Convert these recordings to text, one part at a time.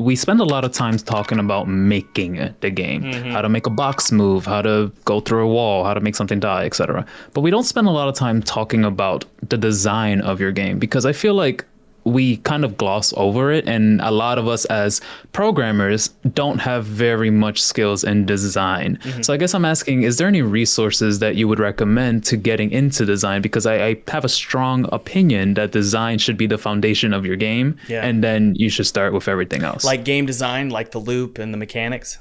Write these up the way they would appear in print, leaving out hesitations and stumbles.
we spend a lot of time talking about making the game, how to make a box move, how to go through a wall, how to make something die, etc. But we don't spend a lot of time talking about the design of your game, because I feel like we kind of gloss over it, and a lot of us as programmers don't have very much skills in design. So I guess I'm asking, is there any resources that you would recommend to getting into design? Because I have a strong opinion that design should be the foundation of your game, and then you should start with everything else. Like game design, like the loop and the mechanics.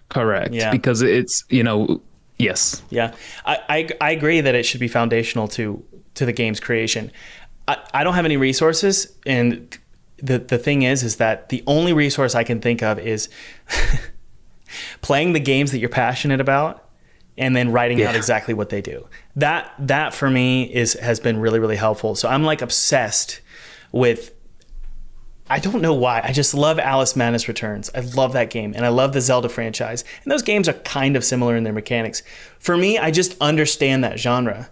Correct. Because it's, yes. Yeah, I agree that it should be foundational to the game's creation. I don't have any resources, and the thing is that the only resource I can think of is playing the games that you're passionate about and then writing out exactly what they do. That for me has been really, really helpful. So I'm like obsessed with, I don't know why, I just love Alice Madness Returns. I love that game, and I love the Zelda franchise. And those games are kind of similar in their mechanics. For me, I just understand that genre.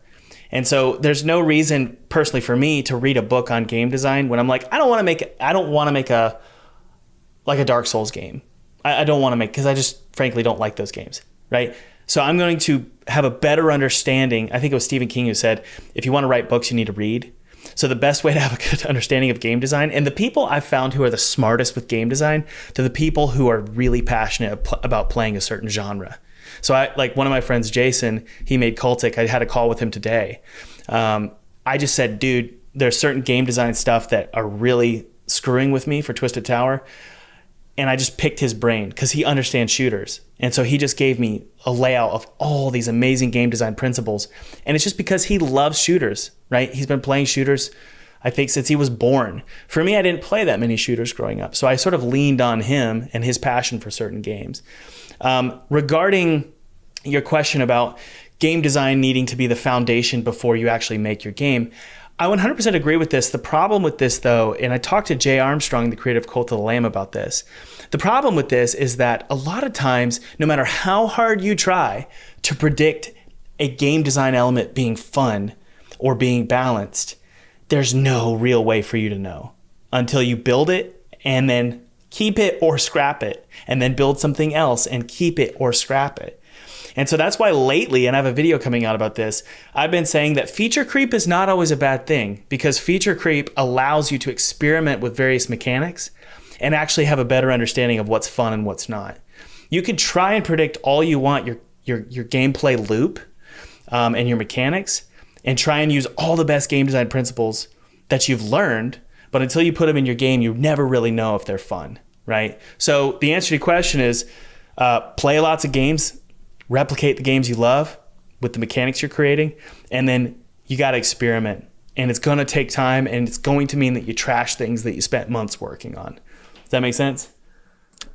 And so there's no reason personally for me to read a book on game design when I'm like, I don't want to make a Dark Souls game. I don't want to make, because I just frankly don't like those games, right? So I'm going to have a better understanding. I think it was Stephen King who said, if you want to write books, you need to read. So the best way to have a good understanding of game design, and the people I've found who are the smartest with game design, to the people who are really passionate about playing a certain genre. So like one of my friends, Jason, he made Cultic. I had a call with him today. I just said, dude, there's certain game design stuff that are really screwing with me for Twisted Tower. And I just picked his brain because he understands shooters. And so he just gave me a layout of all these amazing game design principles. And it's just because he loves shooters, right? He's been playing shooters, I think, since he was born. For me, I didn't play that many shooters growing up. So I sort of leaned on him and his passion for certain games. Regarding your question about game design needing to be the foundation before you actually make your game, I 100% agree with this. The problem with this, though, and I talked to Jay Armstrong, the creator of Cult of the Lamb, about this. The problem with this is that a lot of times, no matter how hard you try to predict a game design element being fun or being balanced, there's no real way for you to know until you build it and then keep it or scrap it, and then build something else and keep it or scrap it. And so that's why lately, and I have a video coming out about this, I've been saying that feature creep is not always a bad thing, because feature creep allows you to experiment with various mechanics and actually have a better understanding of what's fun and what's not. You can try and predict all you want, your gameplay loop and your mechanics, and try and use all the best game design principles that you've learned, but until you put them in your game, you never really know if they're fun, right? So the answer to your question is play lots of games, replicate the games you love with the mechanics you're creating, and then you got to experiment. And it's going to take time, and it's going to mean that you trash things that you spent months working on. Does that make sense?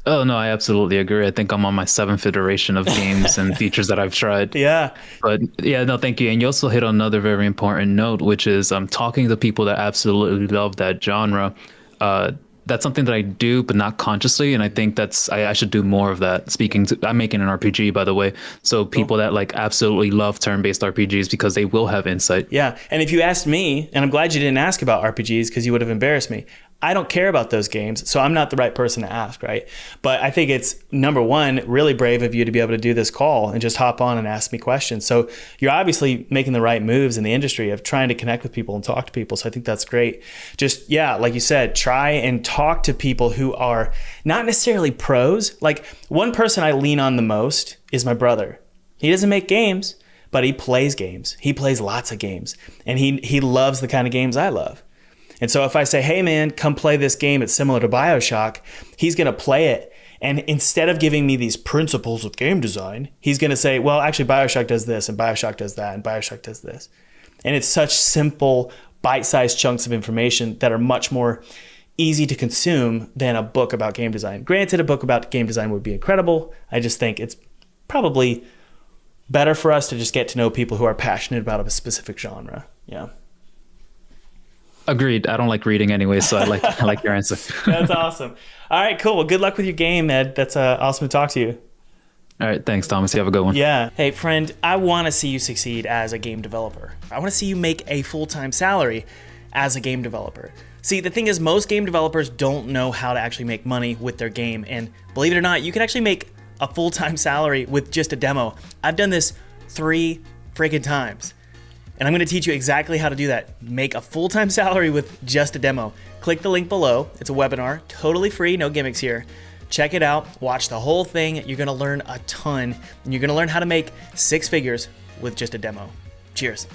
Oh, no, I absolutely agree. I think I'm on my 7th iteration of games and features that I've tried. Yeah. But yeah, no, thank you. And you also hit on another very important note, which is talking to people that absolutely love that genre. That's something that I do, but not consciously. And I think I should do more of that. I'm making an RPG, by the way. So people that like absolutely love turn-based RPGs, because they will have insight. Yeah. And if you asked me, and I'm glad you didn't ask about RPGs because you would have embarrassed me, I don't care about those games, so I'm not the right person to ask, right? But I think it's, number one, really brave of you to be able to do this call and just hop on and ask me questions. So you're obviously making the right moves in the industry of trying to connect with people and talk to people. So I think that's great. Just, yeah, like you said, try and talk to people who are not necessarily pros. Like, one person I lean on the most is my brother. He doesn't make games, but he plays games. He plays lots of games, and he loves the kind of games I love. And so if I say, hey man, come play this game, it's similar to BioShock, he's going to play it. And instead of giving me these principles of game design, he's going to say, well, actually BioShock does this, and BioShock does that, and BioShock does this. And it's such simple, bite-sized chunks of information that are much more easy to consume than a book about game design. Granted, a book about game design would be incredible. I just think it's probably better for us to just get to know people who are passionate about a specific genre. Yeah. Agreed. I don't like reading anyway, so I like your answer. That's awesome. All right, cool. Well, good luck with your game, Ed. That's awesome to talk to you. All right, thanks, Thomas. You have a good one. Yeah. Hey, friend, I want to see you succeed as a game developer. I want to see you make a full-time salary as a game developer. See, the thing is, most game developers don't know how to actually make money with their game. And believe it or not, you can actually make a full-time salary with just a demo. I've done this 3 freaking times. And I'm going to teach you exactly how to do that. Make a full-time salary with just a demo. Click the link below. It's a webinar, totally free, no gimmicks here. Check it out, watch the whole thing. You're going to learn a ton. And you're going to learn how to make 6 figures with just a demo. Cheers.